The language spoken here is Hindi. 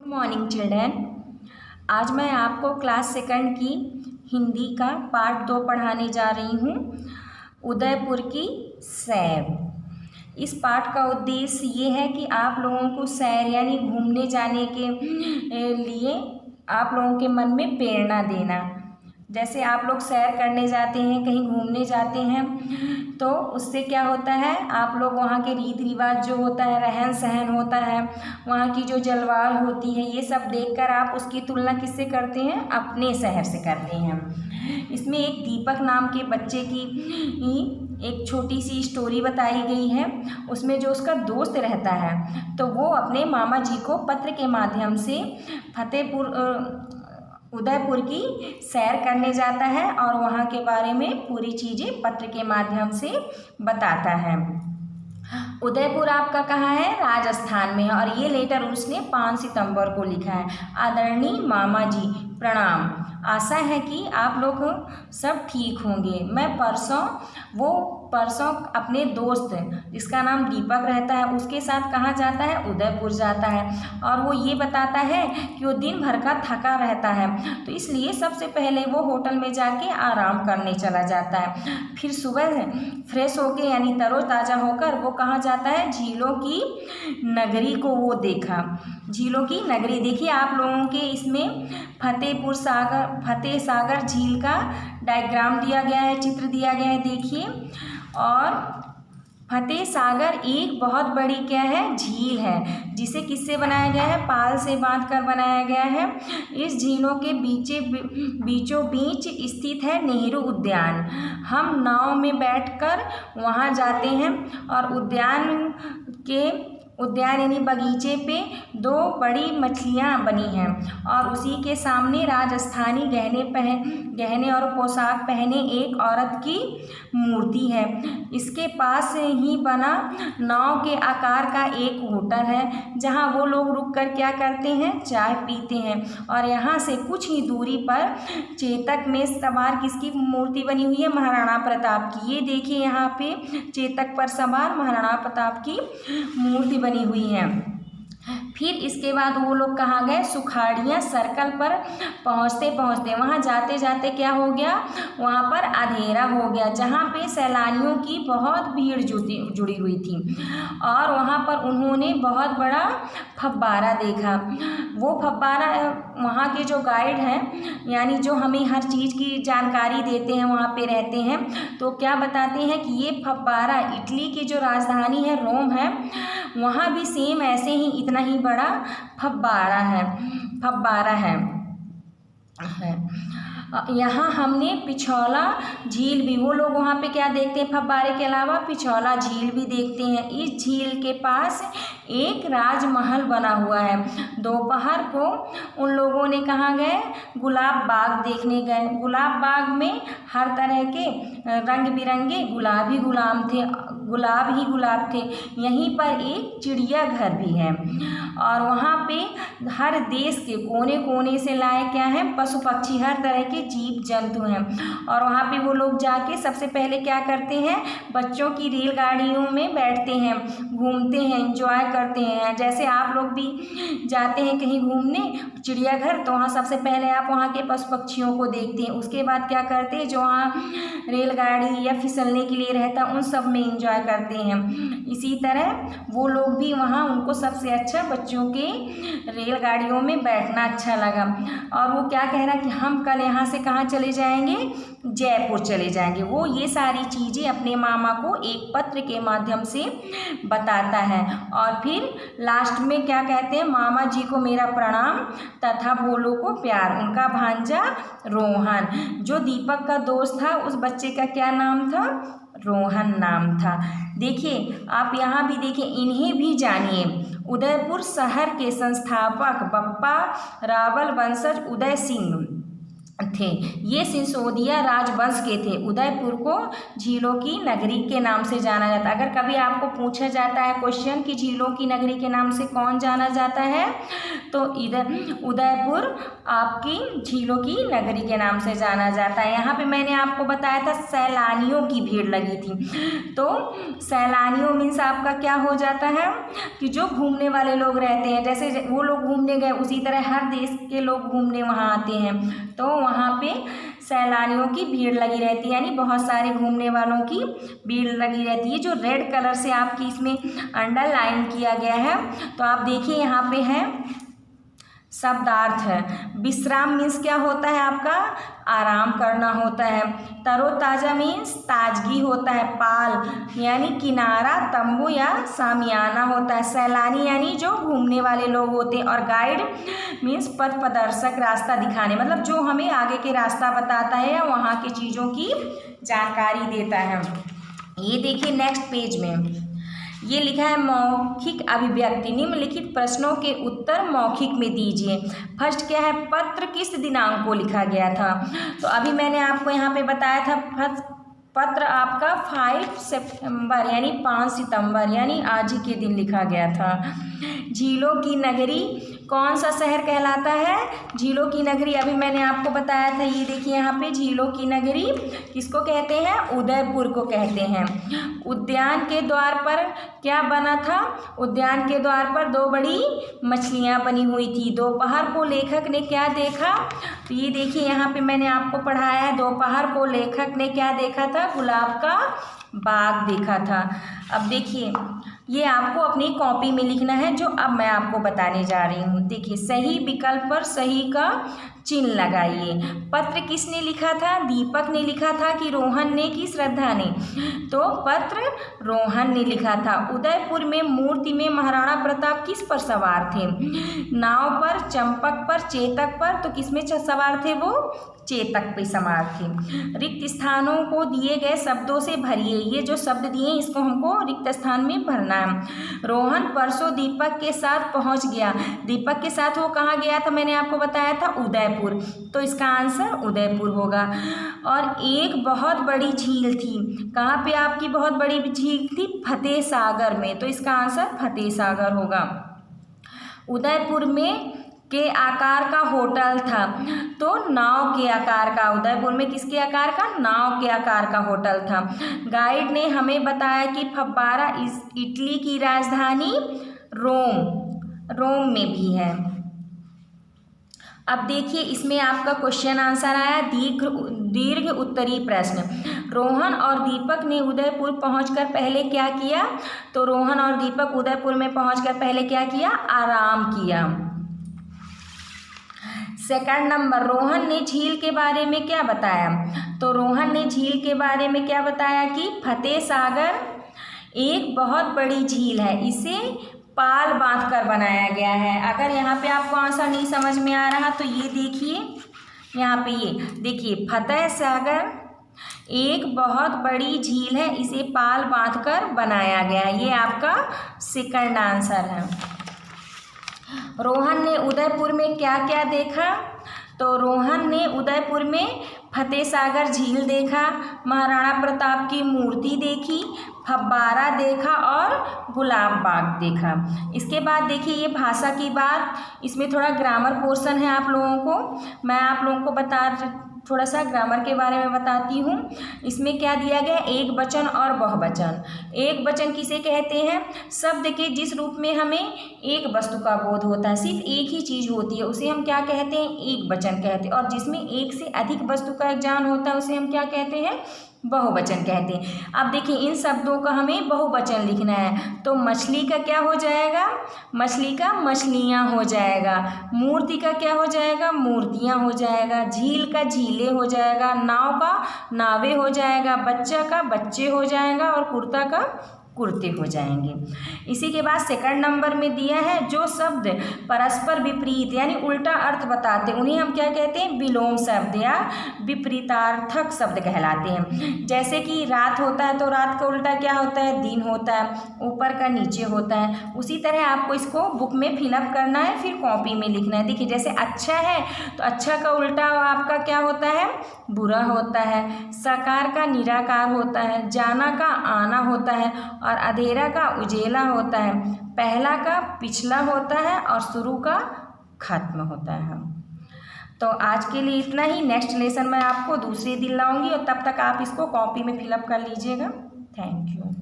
Morning children. आज मैं आपको क्लास सेकंड की हिंदी का पार्ट 2 पढ़ाने जा रही हूँ। उदयपुर की सैर। इस पाठ का उद्देश्य ये है कि आप लोगों को सैर यानी घूमने जाने के लिए आप लोगों के मन में प्रेरणा देना। जैसे आप लोग सैर करने जाते हैं, कहीं घूमने जाते हैं, तो उससे क्या होता है, आप लोग वहाँ के रीति रिवाज जो होता है, रहन सहन होता है, वहाँ की जो जलवायु होती है, ये सब देखकर आप उसकी तुलना किससे करते हैं? अपने शहर से करते हैं। इसमें एक दीपक नाम के बच्चे की एक छोटी सी स्टोरी बताई गई है। उसमें जो उसका दोस्त रहता है, तो वो अपने मामा जी को पत्र के माध्यम से उदयपुर की सैर करने जाता है और वहाँ के बारे में पूरी चीज़ें पत्र के माध्यम से बताता है। उदयपुर आपका कहाँ है? राजस्थान में है। और ये लेटर उसने 5 सितंबर को लिखा है। आदरणीय मामा जी, प्रणाम। आशा है कि आप लोग सब ठीक होंगे। मैं परसों अपने दोस्त जिसका नाम दीपक रहता है उसके साथ कहाँ जाता है? उदयपुर जाता है। और वो ये बताता है कि वो दिन भर का थका रहता है, तो इसलिए सबसे पहले वो होटल में जाके आराम करने चला जाता है। फिर सुबह फ्रेश होके यानी तरोताज़ा होकर वो कहाँ जाता है? झीलों की नगरी को वो देखा। झीलों की नगरी देखिए, आप लोगों के इसमें फतेह सागर झील का डायग्राम दिया गया है, चित्र दिया गया है, देखिए। और फतेह सागर एक बहुत बड़ी क्या है? झील है, जिसे किससे बनाया गया है? पाल से बांधकर बनाया गया है। इस झीलों के बीचों बीच स्थित है नेहरू उद्यान। हम नाव में बैठकर वहाँ जाते हैं और उद्यान यानी बगीचे पे 2 बड़ी मछलियाँ बनी हैं और उसी के सामने राजस्थानी गहने और पोशाक पहने एक औरत की मूर्ति है। इसके पास ही बना नाव के आकार का एक होटल है, जहां वो लोग रुककर क्या करते हैं? चाय पीते हैं। और यहाँ से कुछ ही दूरी पर चेतक में सवार किसकी मूर्ति बनी हुई है? महाराणा प्रताप की। ये देखिए, यहाँ पे चेतक पर सवार महाराणा प्रताप की मूर्ति बनी हुई है। फिर इसके बाद वो लोग कहाँ गए? सुखाड़ियाँ सर्कल पर पहुँचते वहाँ जाते जाते क्या हो गया? वहाँ पर अंधेरा हो गया, जहाँ पे सैलानियों की बहुत भीड़ जुड़ी हुई थी। और वहाँ पर उन्होंने बहुत बड़ा फव्वारा देखा। वो फव्वारा, वहाँ के जो गाइड हैं यानी जो हमें हर चीज़ की जानकारी देते हैं, वहाँ पे रहते हैं, तो क्या बताते हैं कि ये फव्वारा इटली की जो राजधानी है रोम है, वहाँ भी सेम ऐसे ही इतना ही बड़ा फव्वारा है। यहाँ हमने पिछौला झील भी, वो लोग वहाँ पे क्या देखते हैं? फव्वारे के अलावा पिछौला झील भी देखते हैं। इस झील के पास एक राजमहल बना हुआ है। दोपहर को उन लोगों ने कहाँ गए? गुलाब बाग देखने गए। गुलाब बाग में हर तरह के रंग बिरंगे गुलाब ही गुलाब थे। यहीं पर एक चिड़ियाघर भी है और वहाँ पे हर देश के कोने कोने से लाए क्या है? पशु पक्षी, हर तरह के जीव जंतु हैं। और वहाँ पे वो लोग जाके सबसे पहले क्या करते हैं? बच्चों की रेलगाड़ियों में बैठते हैं, घूमते हैं, एंजॉय करते हैं। जैसे आप लोग भी जाते हैं कहीं घूमने चिड़ियाघर, तो वहाँ सबसे पहले आप वहाँ के पशु पक्षियों को देखते हैं। उसके बाद क्या करते हैं? जो वहाँ रेलगाड़ी या फिसलने के लिए रहता है उन सब में एंजॉय करते हैं। इसी तरह वो लोग भी वहाँ, उनको सबसे अच्छा बच्चों के रेलगाड़ियों में बैठना अच्छा लगा। और वो क्या कह रहा है कि हम कल यहाँ से कहाँ चले जाएंगे? जयपुर चले जाएंगे। वो ये सारी चीज़ें अपने मामा को एक पत्र के माध्यम से बताता है। और फिर लास्ट में क्या कहते हैं? मामा जी को मेरा प्रणाम तथा भोलो को प्यार। उनका भांजा रोहन, जो दीपक का दोस्त था, उस बच्चे का क्या नाम था? रोहन नाम था। देखिए, आप यहाँ भी देखिए, इन्हें भी जानिए। उदयपुर शहर के संस्थापक बप्पा रावल वंशज उदय सिंह थे। ये सिसोदिया राजवंश के थे। उदयपुर को झीलों की नगरी के नाम से जाना जाता है। अगर कभी आपको पूछा जाता है क्वेश्चन कि झीलों की नगरी के नाम से कौन जाना जाता है, तो इधर उदयपुर आपकी झीलों की नगरी के नाम से जाना जाता है। यहाँ पे मैंने आपको बताया था सैलानियों की भीड़ लगी थी। तो सैलानियों मीन्स आपका क्या हो जाता है कि जो घूमने वाले लोग रहते हैं, जैसे वो लोग घूमने गए उसी तरह हर देश के लोग घूमने वहाँ आते हैं, तो वहाँ पे सैलानियों की भीड़ लगी रहती है, यानी बहुत सारे घूमने वालों की भीड़ लगी रहती है। जो रेड कलर से आपकी इसमें अंडरलाइन किया गया है, तो आप देखिए यहाँ पे है शब्दार्थ है। विश्राम मीन्स क्या होता है आपका, आराम करना होता है। तरोताज़ा मीन्स ताजगी होता है। पाल यानी किनारा, तंबू या सामियाना होता है। सैलानी यानी जो घूमने वाले लोग होते हैं। और गाइड मीन्स पथ प्रदर्शक, रास्ता दिखाने, मतलब जो हमें आगे के रास्ता बताता है या वहाँ की चीज़ों की जानकारी देता है। ये देखिए नेक्स्ट पेज में ये लिखा है मौखिक अभिव्यक्ति। निम्नलिखित प्रश्नों के उत्तर मौखिक में दीजिए। फर्स्ट क्या है, पत्र किस दिनांक को लिखा गया था। तो अभी मैंने आपको यहाँ पे बताया था पत्र आपका 5 सितंबर यानी 5 सितंबर यानी आज ही के दिन लिखा गया था। झीलों की नगरी कौन सा शहर कहलाता है, झीलों की नगरी अभी मैंने आपको बताया था। ये देखिए यहाँ पे झीलों की नगरी किसको कहते हैं, उदयपुर को कहते हैं। उद्यान के द्वार पर क्या बना था, उद्यान के द्वार पर 2 बड़ी मछलियाँ बनी हुई थी। दोपहर को लेखक ने क्या देखा, तो ये देखिए यहाँ पे मैंने आपको पढ़ाया है। दोपहर को लेखक ने क्या देखा था, गुलाब का बाग देखा था। अब देखिए ये आपको अपनी कॉपी में लिखना है जो अब मैं आपको बताने जा रही हूँ। देखिए सही विकल्प पर सही का चिन्ह लगाइए। पत्र किसने लिखा था, दीपक ने लिखा था कि रोहन ने कि श्रद्धा ने, तो पत्र रोहन ने लिखा था। उदयपुर में मूर्ति में महाराणा प्रताप किस पर सवार थे, नाव पर, चंपक पर, चेतक पर, तो किसमें सवार थे, वो चेतक पे सवार थे। रिक्त स्थानों को दिए गए शब्दों से भरिए। ये जो शब्द दिए इसको हमको रिक्त स्थान में भरना है। रोहन परसों दीपक के साथ पहुंच गया। दीपक के साथ वो कहाँ गया था, मैंने आपको बताया था उदयपुर, तो इसका आंसर उदयपुर होगा। और एक बहुत बड़ी झील थी, कहाँ पे आपकी बहुत बड़ी झील थी, फतेह सागर में, तो इसका आंसर फतेह सागर होगा। उदयपुर में के आकार का होटल था, तो नाव के आकार का। उदयपुर में किसके आकार का, नाव के आकार का होटल था। गाइड ने हमें बताया कि फव्वारा इटली की राजधानी रोम में भी है। अब देखिए इसमें आपका क्वेश्चन आंसर आया दीर्घ उत्तरी प्रश्न। रोहन और दीपक ने उदयपुर पहुंचकर पहले क्या किया, तो रोहन और दीपक उदयपुर में पहुंचकर पहले क्या किया, आराम किया। सेकंड नंबर, रोहन ने झील के बारे में क्या बताया, तो रोहन ने झील के बारे में क्या बताया कि फतेह सागर एक बहुत बड़ी झील है, इसे पाल बांधकर बनाया गया है। अगर यहाँ पे आपको आंसर नहीं समझ में आ रहा तो ये देखिए, यहाँ पे ये देखिए फतेह सागर एक बहुत बड़ी झील है, इसे पाल बांधकर बनाया गया है। ये आपका सेकंड आंसर है। रोहन ने उदयपुर में क्या क्या देखा, तो रोहन ने उदयपुर में फतेह सागर झील देखा, महाराणा प्रताप की मूर्ति देखी, फव्वारा देखा और गुलाब बाग देखा। इसके बाद देखिए ये भाषा की बात, इसमें थोड़ा ग्रामर पोर्शन है आप लोगों को, मैं आप लोगों को थोड़ा सा ग्रामर के बारे में बताती हूँ। इसमें क्या दिया गया, एक वचन और बहुवचन। एक वचन किसे कहते हैं, शब्द के जिस रूप में हमें एक वस्तु का बोध होता है, सिर्फ एक ही चीज़ होती है, उसे हम क्या कहते हैं, एक वचन कहते हैं। और जिसमें एक से अधिक वस्तु का ज्ञान होता है उसे हम क्या कहते हैं, बहुवचन कहते हैं। अब देखिए इन शब्दों का हमें बहुवचन लिखना है, तो मछली का क्या हो जाएगा, मछली का मछलियाँ हो जाएगा। मूर्ति का क्या हो जाएगा, मूर्तियाँ हो जाएगा। झील का झीलें हो जाएगा। नाव का नावें हो जाएगा। बच्चा का बच्चे हो जाएगा। और कुर्ता का कुर्ते हो जाएंगे। इसी के बाद सेकंड नंबर में दिया है जो शब्द परस्पर विपरीत यानी उल्टा अर्थ बताते हैं उन्हें हम क्या कहते हैं, विलोम शब्द या विपरीतार्थक शब्द कहलाते हैं। जैसे कि रात होता है तो रात का उल्टा क्या होता है, दिन होता है, ऊपर का नीचे होता है। उसी तरह आपको इसको बुक में फिलअप करना है, फिर कॉपी में लिखना है। देखिए जैसे अच्छा है तो अच्छा का उल्टा आपका क्या होता है, बुरा होता है। साकार का निराकार होता है, जाना का आना होता है और अंधेरा का उजेला होता है। पहला का पिछला होता है और शुरू का खत्म होता है। तो आज के लिए इतना ही। नेक्स्ट लेसन मैं आपको दूसरे दिन लाऊंगी और तब तक आप इसको कॉपी में फिलअप कर लीजिएगा। Thank you.